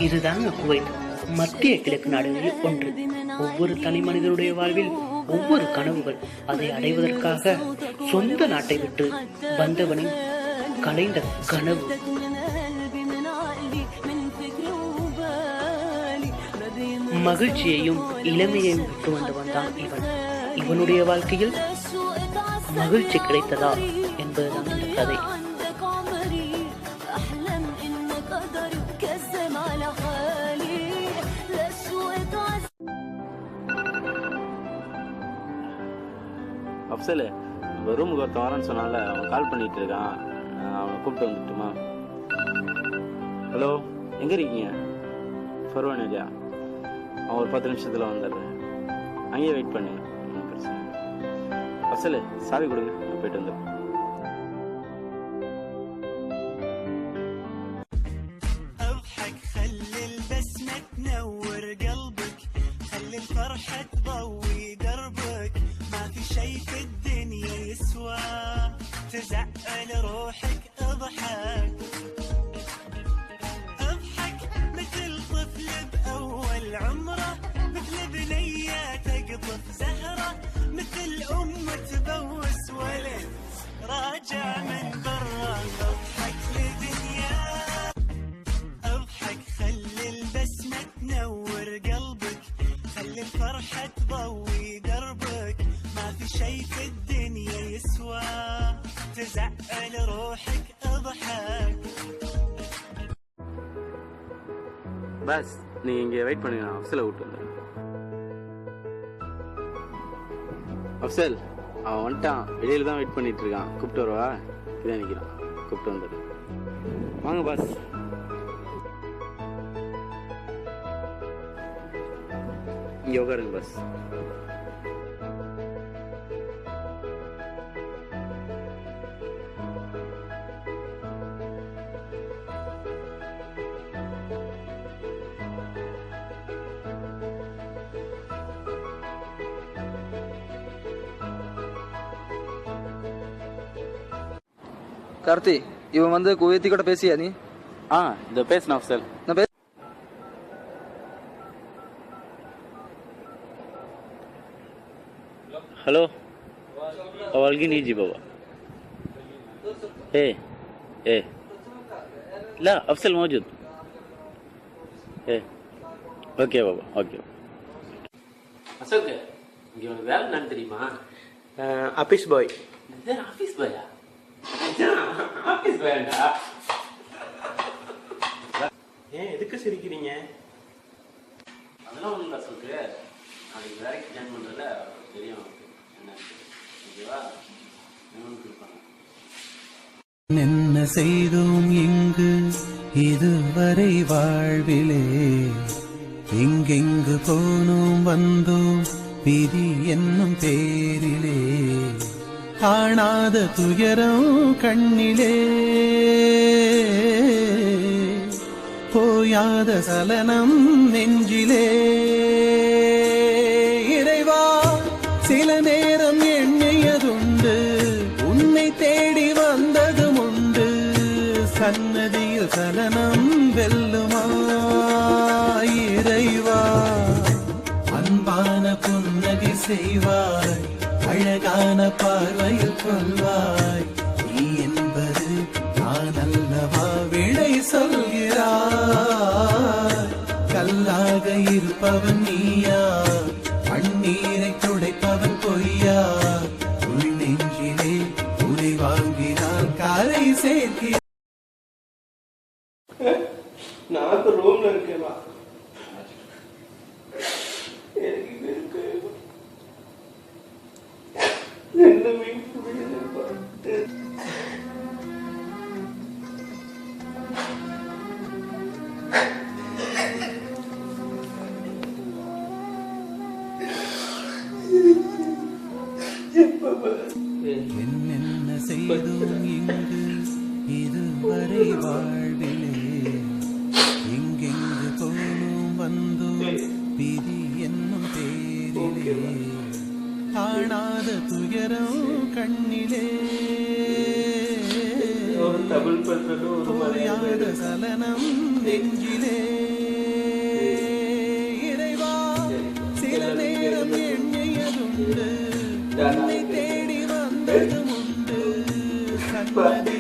இதுதாங்க குவைத், மத்திய கிழக்கு நாடுகளில் ஒன்று. ஒவ்வொரு தனி மனிதனுடைய வாழ்வில் ஒவ்வொரு கனவுகள். அதை அடைவதற்காக சொந்த நாட்டை விட்டு வந்தவனின் கலைந்த கனவு. மகிழ்ச்சியையும் இளமையையும் விட்டு வந்தவன் தான் இவன். இவனுடைய வாழ்க்கையில் மகிழ்ச்சி கிடைத்ததா என்பதுதான் இந்த கதை. அப்சல், ரூமுக்கு ஒருத்தன் வரேன்னு சொன்னால அவன் கால் பண்ணிட்டு இருக்கான். அவனை கூப்பிட்டு வந்துட்டுமா? ஹலோ, எங்கே இருக்கீங்க? ஃபர்வான் இல்லையா? அவன் ஒரு 10 நிமிஷத்தில் வந்துடுறேன். அங்கேயே வெயிட் பண்ணு. ஒன்றும் பிரச்சனை இல்லை. அப்சல், சாவி கொடுங்க, நான் போயிட்டு வந்துடுறேன். تزعل روحك اضحك اضحك مثل طفل بأول عمره، مثل بنية تقطف زهرة، مثل أم تبوس ولد راجع من برا. اضحك لدنيا اضحك، خلي البسمة تنور قلبك، خلي الفرحة تضوي دربك، ما في شي في الدنيا يسوى تزعل روحك اضحك. பஸ், நீங்க இங்கே வெயிட் பண்ணுங்க, நான் அப்சலை விட்டு வந்துடுறேன். அப்சல், அவன் வந்துட்டான், வெளியில தான் வெயிட் பண்ணிட்டு இருக்கான். கூப்பிட்டு வரவா? இதான் நிற்கிறான், கூப்பிட்டு வந்துடுறேன். வாங்க பாஸ். இங்கே உட்காருங்க பாஸ். கார்த்தி, இவன் வந்து குவைத்தி கூட பேசியா நீ? இந்த பேசுன அப்சல். हेलो, अवलगी नहीं जी बाबा. ए لا أفصل موجود. ஓகே பாபா, ஓகே. அசோக், இங்கே உனக்கு வேலை நான் தெரியுமா? Office boy. ஆபீஸ் பாயா? ஆபீஸ் பாயண்டா. ஏன் எதுக்கு சிரிக்கிறீங்க? அதெல்லாம் ஒன்றும் அசோக், நாளைக்கு வேலைக்கு ஜாயின் பண்ணுறதுல தெரியும் என்ன, ஓகேவா? என்ன செய்தோம் இங்கு இதுவரை வாழ்விலே, எங்கெங்கு போனோம் வந்தோம் விதி என்னும் பேரிலே, காணாத துயரம் கண்ணிலே, போயாத சலனம் நெஞ்சிலே. இறைவா, சில நேரம் எண்ணியதுண்டு, உன்னை தேடி வந்ததும் உண்டு, சன்னதியில் சலனம் வெல்லுமா? இறைவா, அன்பான புன்னகை செய்வாய், அழகான பார்வையில் கொள்வாய், நீ என்பது நான் அல்லவா விடை சொல்கிறாய். கல்லாக இருப்பவன் நீயா, கண்ணீரை துடைப்பவன் பொய்யா, உள் நெஞ்சிலே உரை வாங்கினால் காரை சேர்க்கிறார். நான் ரூம்ல இருக்கேன். என்னென்ன செய்தோம் இங்கு இதுவரை வாழ்விலே, எங்கெங்கு போனோம் வந்தோம் விதி என்னும் பேரிலே, காணாத துயரம் கண்ணிலே, போயாத சலனம் நெஞ்சிலே. என்னை தேடி வந்ததும் உண்டு சன்னதி